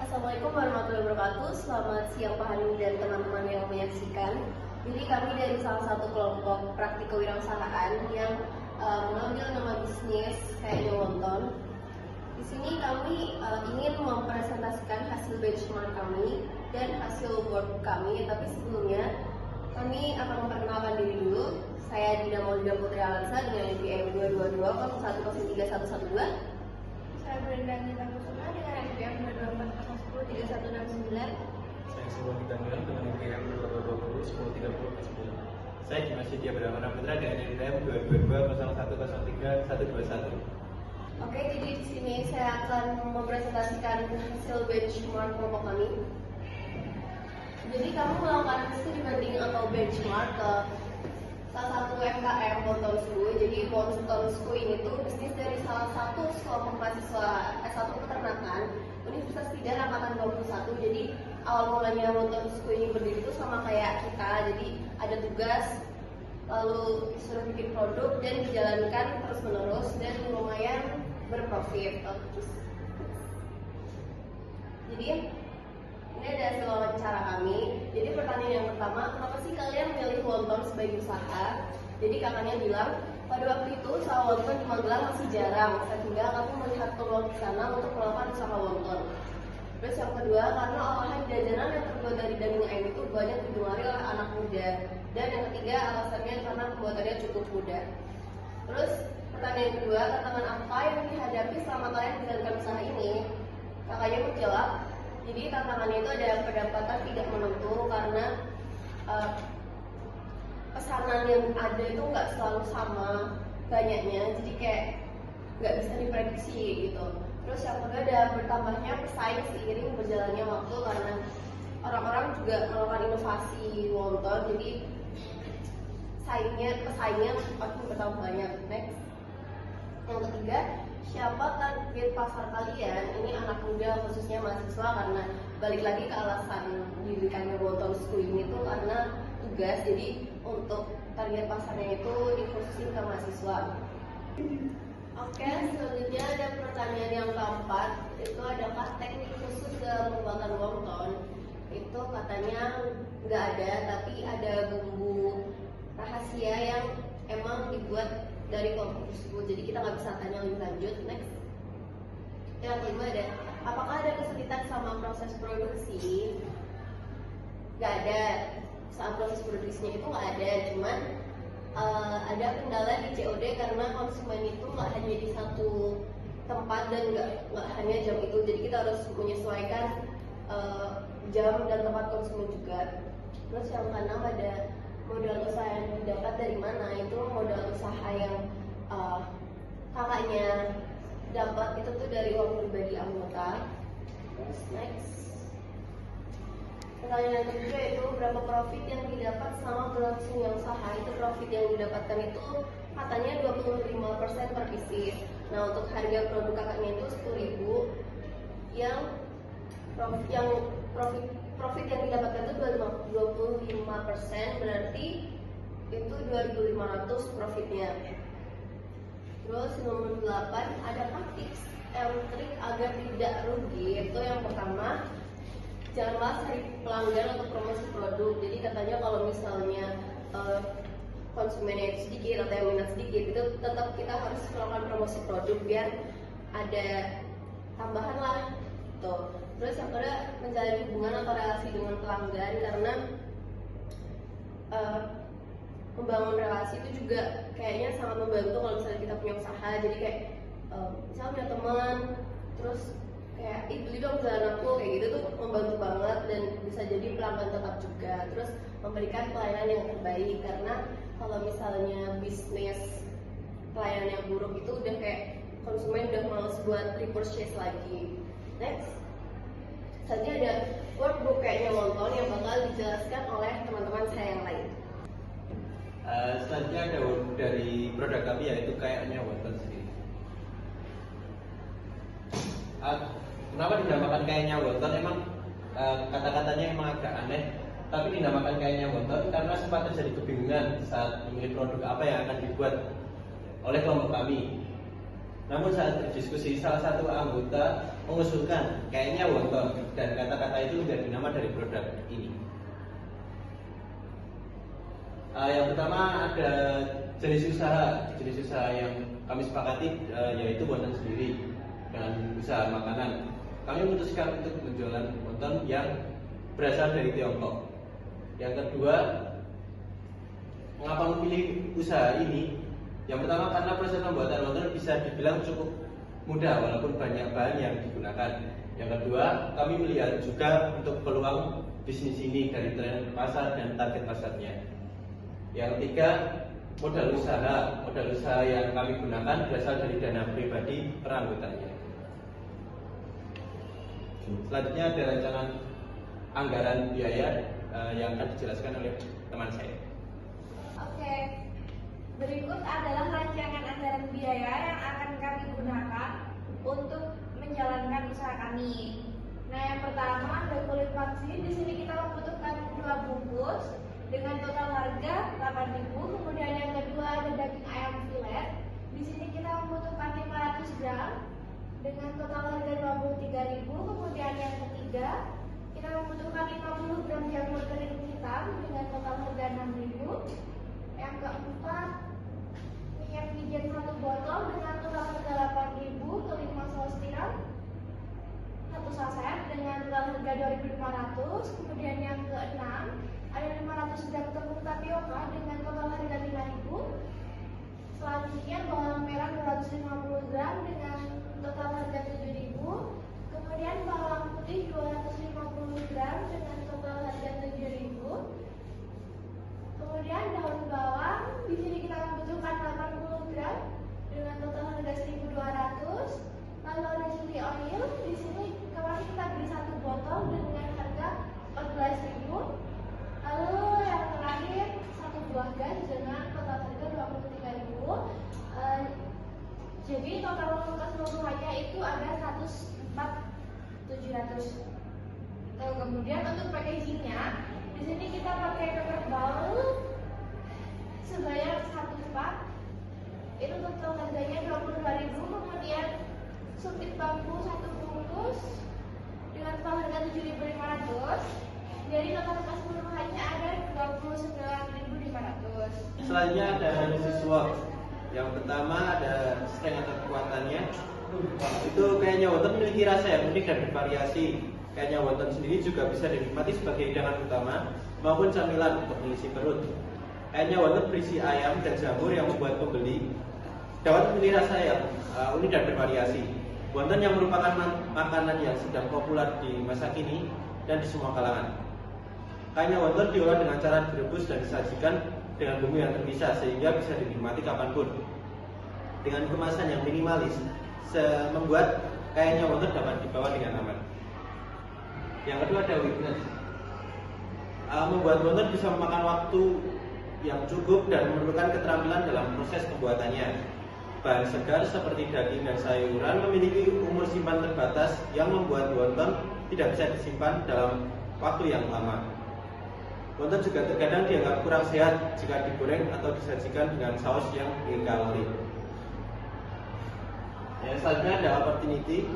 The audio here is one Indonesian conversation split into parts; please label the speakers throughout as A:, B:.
A: Assalamualaikum warahmatullahi wabarakatuh. Selamat siang Pak Hanum dan teman-teman yang menyaksikan. Jadi kami dari salah satu kelompok praktik kewirausahaan yang mengambil nama bisnis kayaknya Wonton. Di sini kami ingin mempresentasikan hasil benchmark kami dan hasil work kami. Tapi sebelumnya kami akan memperkenalkan diri dulu. Saya Dina Maulida Putri Alansa dengan NPM 222
B: Saya Brenda Nita Kusuma dengan NPM 224 10 3169.
C: Saya Sulwan Ditanggalan dengan NPM 2020 1030 10. Saya Dimas Setia Berdamana Putra dengan NPM 222 0103 121.
A: Oke, jadi di sini saya akan mempresentasikan hasil benchmark kelompok kami. Jadi kami melakukan studi banding atau benchmark ke salah satu UMKM Wontonsku. Jadi Wontonsku ini tuh bisnis dari salah satu kelompok mahasiswa S1 Peternakan Universitas Tidar Angkatan 21. Jadi awal mulanya Wontonsku ini berdiri itu sama kayak kita. Jadi ada tugas, lalu disuruh bikin produk dan dijalankan terus menerus dan lumayan berprofit. Jadi ini ada hasil wawancara kami. Jadi pertanyaan yang pertama, kenapa sih kalian memilih Wonton sebagai usaha? Jadi kakaknya bilang, pada waktu itu usaha Wonton di Magelang masih jarang, sehingga kami melihat peluang di sana untuk melakukan usaha Wonton. Terus yang kedua, karena olahan jajanan yang terbuat dari daging ayam itu banyak digemari oleh anak muda. Dan yang ketiga, alasannya karena pembuatannya cukup mudah. Terus pertanyaan kedua, tantangan apa yang dihadapi selama kalian menjalankan usaha ini? Kakaknya menjawab, jadi tantangannya itu ada pendapatan tidak menentu karena pesanan yang ada itu nggak selalu sama banyaknya, jadi kayak nggak bisa diprediksi gitu. Terus yang kedua ada bertambahnya pesaing seiring berjalannya waktu karena orang-orang juga melakukan inovasi wonton, jadi pesaingnya makin bertambah banyak. Next. Yang ketiga, siapa target pasar kalian? Ini anak muda khususnya mahasiswa, karena balik lagi ke alasan didirikannya Wonton School ini tuh karena tugas. Jadi untuk target pasarnya itu dikhususin ke mahasiswa. Oke, selanjutnya ada pertanyaan yang keempat, itu adakah teknik khusus dalam pembuatan wonton? Itu katanya nggak ada, tapi ada bumbu rahasia yang emang dibuat dari kelompok tersebut, jadi kita nggak bisa tanya lebih lanjut. Next. Yang kelima ada, apakah ada kesulitan sama proses produksi? Nggak ada. Saat proses produksinya itu nggak ada, cuman ada kendala di COD karena konsumen itu nggak hanya di satu tempat dan nggak hanya jam itu, jadi kita harus menyesuaikan jam dan tempat konsumen juga. Terus yang keenam ada modal usaha yang didapat dari mana? Itu modal usaha yang kakaknya dapat itu tuh dari uang pribadi anggota. Terus next. Pertanyaan yang kedua itu berapa profit yang didapat selama berlangsungnya usaha? Itu profit yang didapatkan itu katanya 25% per piece. Nah, untuk harga produk kakaknya itu 10.000, yang profit yang didapatkan itu 25%, berarti itu 2.500 profitnya. Terus nomor 8, adakah tips and trik agar tidak rugi? Itu yang pertama, janganlah cari pelanggan untuk promosi produk. Jadi katanya kalau misalnya konsumennya itu sedikit atau yang minat sedikit, itu tetap kita harus melakukan promosi produk biar ada tambahan lah tuh. Terus yang kedua, menjalin hubungan atau relasi dengan pelanggan, karena membangun relasi itu juga kayaknya sangat membantu kalau misalnya kita punya usaha. Jadi kayak misalnya punya teman, terus kayak beli dong jalan aku, kayak gitu tuh membantu banget dan bisa jadi pelanggan tetap juga. Terus memberikan pelayanan yang terbaik, karena kalau misalnya bisnis pelayanan yang buruk itu udah kayak konsumen udah males buat repurchase lagi. Next. Selanjutnya ada workbook kayaknya Wonton yang bakal dijelaskan oleh teman-teman saya yang lain.
C: Selanjutnya ada workbook dari produk kami, yaitu kayaknya Wonton sendiri. Kenapa dinamakan kayaknya Wonton? Emang kata-katanya emang agak aneh, tapi dinamakan kayaknya Wonton karena sempat terjadi kebingungan saat memilih produk apa yang akan dibuat oleh kelompok kami. Namun saat berdiskusi, salah satu anggota mengusulkan kayaknya wonton dan kata-kata itu menjadi nama dari produk ini. Yang pertama ada jenis usaha yang kami sepakati yaitu wonton sendiri dengan usaha makanan. Kami memutuskan untuk menjualan wonton yang berasal dari Tiongkok. Yang kedua, mengapa memilih usaha ini? Yang pertama karena proses pembuatan wonton bisa dibilang cukup mudah walaupun banyak bahan yang digunakan. Yang kedua, kami melihat juga untuk peluang bisnis ini dari tren pasar dan target pasarnya. Yang ketiga, modal usaha yang kami gunakan berasal dari dana pribadi per anggotanya. Selanjutnya ada rancangan anggaran biaya yang akan dijelaskan oleh teman saya.
B: Oke, berikut adalah rancangan anggaran biaya yang akan kami gunakan untuk menjalankan usaha kami. Nah, yang pertama ada kulit vaksin. Di sini kita membutuhkan 2 bungkus dengan total harga 8.000. Kemudian yang kedua ada daging ayam filet. Di sini kita membutuhkan 500 gram dengan total harga 23.000. Kemudian yang ketiga kita membutuhkan 50 gram jamur kering hitam dengan total harga 6.000. Yang keempat minyak wijen 1 botol dengan total harga 8.000 ke 5 saus tiram 1 saset dengan total harga 2.500. Kemudian yang keenam ada 500 gram tepung tapioka dengan total harga 5.000. Selanjutnya bawang merah 250 gram dengan total harga 7.000. Kemudian bawang putih 250 gram dengan total harga 7.000. Kemudian daun bawang di sini kita membutuhkan 80 gram dengan total harga 1.200. Lalu ada chili oil di sini kemarin kita beli 1 botol dengan harga 14.000. Lalu yang terakhir 1 buah gas dengan total harga 23.000. Jadi total keseluruhannya itu ada 104.700. Kemudian untuk packagingnya di sini kita pakai paper bowl sebanyak 1 pak. Itu total harganya 22.000. Kemudian sumpit bambu 1 bungkus dengan total harga 7.500. Jadi total keseluruhannya ada 29.500.
C: Selanjutnya ada analisis SWOT. Yang pertama ada strength atau kekuatannya. Itu kayaknya wonton memiliki rasa yang unik dan bervariasi. Kayaknya wonton sendiri juga bisa dinikmati sebagai hidangan utama maupun camilan untuk mengisi perut. Kayaknya wonton berisi ayam dan jamur yang membuat pembeli dapat memilih rasa yang unik dan bervariasi. Wonton yang merupakan makanan yang sedang populer di masa kini dan di semua kalangan. Kayaknya wonton diolah dengan cara direbus dan disajikan dengan bumbu yang terpisah sehingga bisa dinikmati kapanpun. Dengan kemasan yang minimalis, membuat kayaknya wonton dapat dibawa dengan aman. Yang kedua ada weakness. Membuat wonton bisa memakan waktu yang cukup dan memerlukan keterampilan dalam proses pembuatannya. Bahan segar seperti daging dan sayuran memiliki umur simpan terbatas yang membuat wonton tidak bisa disimpan dalam waktu yang lama. Wonton juga terkadang dianggap kurang sehat jika digoreng atau disajikan dengan saus yang tinggi kalori. Yang selanjutnya ada opportunity.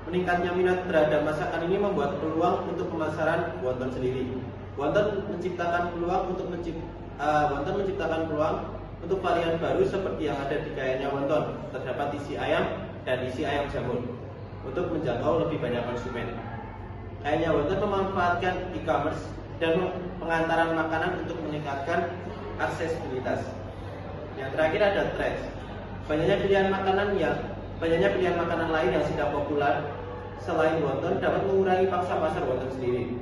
C: Meningkatnya minat terhadap masakan ini membuat peluang untuk pemasaran wonton sendiri. Wonton menciptakan peluang untuk varian baru seperti yang ada di kayaknya wonton. Terdapat isi ayam dan isi ayam jamur untuk menjangkau lebih banyak konsumen. Kayaknya wonton memanfaatkan e-commerce dan pengantaran makanan untuk meningkatkan aksesibilitas. Yang terakhir ada trends. Banyaknya pilihan makanan lain yang sedang populer selain wonton dapat mengurangi pangsa pasar wonton sendiri.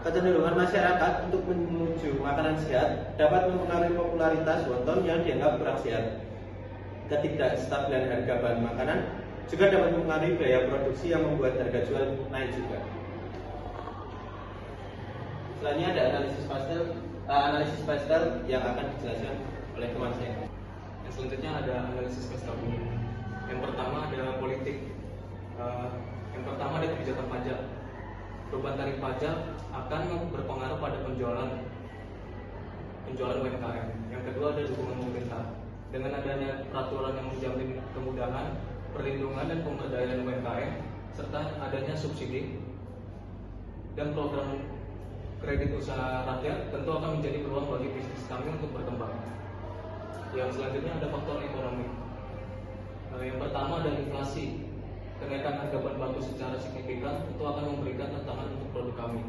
C: Kecenderungan masyarakat untuk menuju makanan sehat dapat mempengaruhi popularitas wonton yang dianggap kurang sehat. Ketidakstabilan harga bahan makanan juga dapat mempengaruhi biaya produksi yang membuat harga jual naik juga. Selanjutnya ada analisis pastel yang akan dijelaskan oleh teman saya.
D: Yang selanjutnya ada analisis pastel umum. Yang pertama ada politik. Yang pertama ada kebijakan pajak. Perubahan tarif pajak akan berpengaruh pada penjualan UMKM. Yang kedua ada dukungan pemerintah. Dengan adanya peraturan yang menjamin kemudahan, perlindungan dan pemberdayaan UMKM, serta adanya subsidi dan program kredit usaha rakyat tentu akan menjadi peluang bagi bisnis kami untuk berkembang. Yang selanjutnya ada faktor ekonomi. Yang pertama ada inflasi. Kenaikan harga bahan baku secara signifikan itu akan memberikan tantangan untuk produk kami.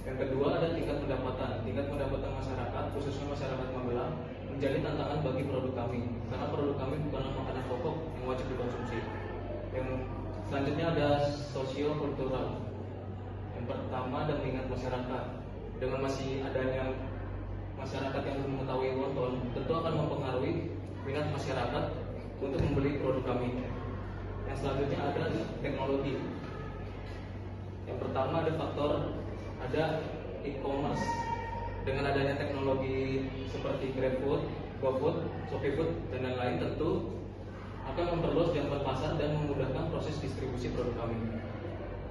D: Yang kedua ada tingkat pendapatan. Tingkat pendapatan masyarakat, khususnya masyarakat Magelang, menjadi tantangan bagi produk kami karena produk kami bukanlah makanan pokok yang wajib dikonsumsi. Yang selanjutnya ada sosio-kultural. Yang pertama ada minat masyarakat. Dengan masih adanya masyarakat yang belum mengetahui wonton, tentu akan mempengaruhi minat masyarakat untuk membeli produk kami. Yang selanjutnya ada teknologi. Yang pertama ada faktor ada e-commerce. Dengan adanya teknologi seperti GrabFood, GoFood, ShopeeFood dan lain-lain tentu akan memperluas jangkauan pasar dan memudahkan proses distribusi produk kami.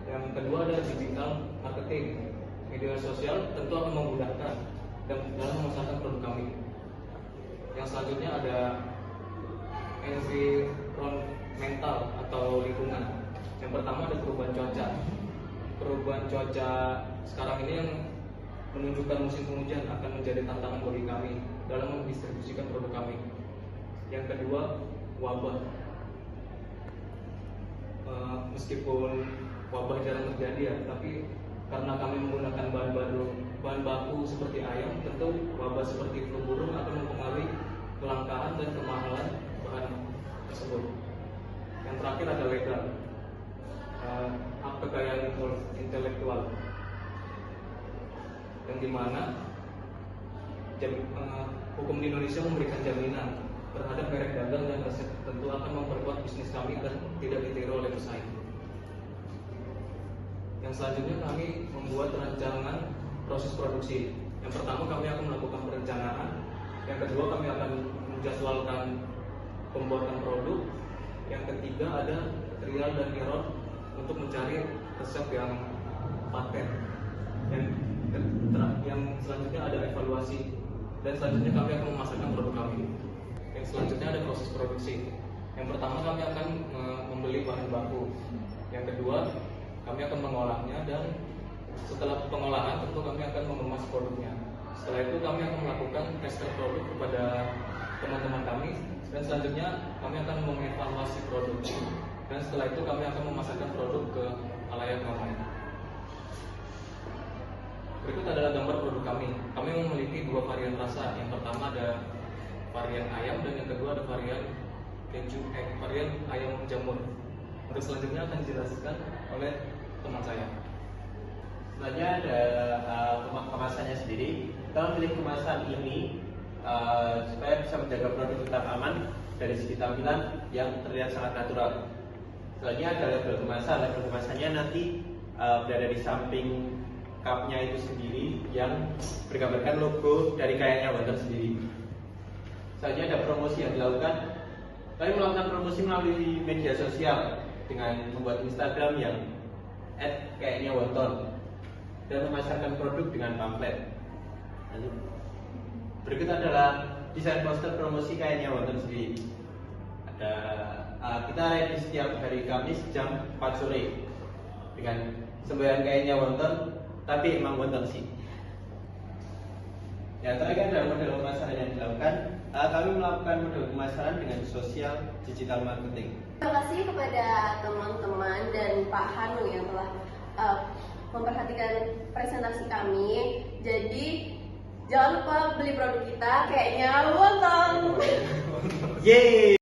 D: Yang kedua ada digital marketing. Media sosial tentu akan memudahkan dalam memasarkan produk kami. Yang selanjutnya ada environmental atau lingkungan. Yang pertama ada perubahan cuaca. Perubahan cuaca sekarang ini yang menunjukkan musim penghujan akan menjadi tantangan bagi kami dalam mendistribusikan produk kami. Yang kedua wabah. Meskipun wabah jarang terjadi ya, tapi karena kami menggunakan bahan baku seperti ayam, tentu wabah seperti flu burung akan mempengaruhi kelangkaan dan kemahalan bahan tersebut. Yang terakhir ada legal, hak kekayaan intelektual, yang dimana hukum di Indonesia memberikan jaminan terhadap merek dagang dan resep tentu akan memperkuat bisnis kami dan tidak ditiru oleh pesaing. Yang selanjutnya kami membuat rancangan proses produksi. Yang pertama kami akan melakukan perencanaan. Yang kedua kami akan menjadwalkan pembuatan produk. Yang ketiga ada trial dan error untuk mencari resep yang paten. Yang selanjutnya ada evaluasi. Dan selanjutnya kami akan memasarkan produk kami. Yang selanjutnya ada proses produksi. Yang pertama kami akan membeli bahan baku. Yang kedua kami akan mengolahnya, dan setelah pengolahan tentu kami akan mengemas produknya. Setelah itu kami akan melakukan tester produk kepada teman-teman kami, dan selanjutnya kami akan mengevaluasi produk. Dan setelah itu kami akan memasarkan produk ke khalayak ramai. Berikut adalah gambar produk kami. Kami memiliki dua varian rasa. Yang pertama ada varian ayam dan yang kedua ada varian varian ayam jamur. Untuk selanjutnya akan dijelaskan oleh teman saya.
C: Selanjutnya ada kemasannya sendiri. Kita memilih kemasan ini supaya bisa menjaga produk tetap aman dari segi tampilan yang terlihat sangat natural. Selanjutnya ada label kemasan. Label kemasannya nanti berada di samping cupnya itu sendiri yang bergambarkan logo dari kayaknya wonton sendiri. Selanjutnya ada promosi yang dilakukan. Kami melakukan promosi melalui media sosial dengan membuat Instagram yang @kayaknya wonton dan memasarkan produk dengan pamflet. Berikut adalah desain poster promosi kayaknya wonton sendiri. Kita ready setiap hari Kamis jam 4 sore dengan semboyan kayaknya wonton, tapi emang wonton sih. Ya, terakhir ada model pemasaran yang dilakukan. Kami melakukan model pemasaran dengan sosial digital marketing.
A: Terima kasih kepada teman-teman dan Pak Hanu yang telah memperhatikan presentasi kami. Jadi jangan lupa beli produk kita kayaknya wonton.
C: Yeay!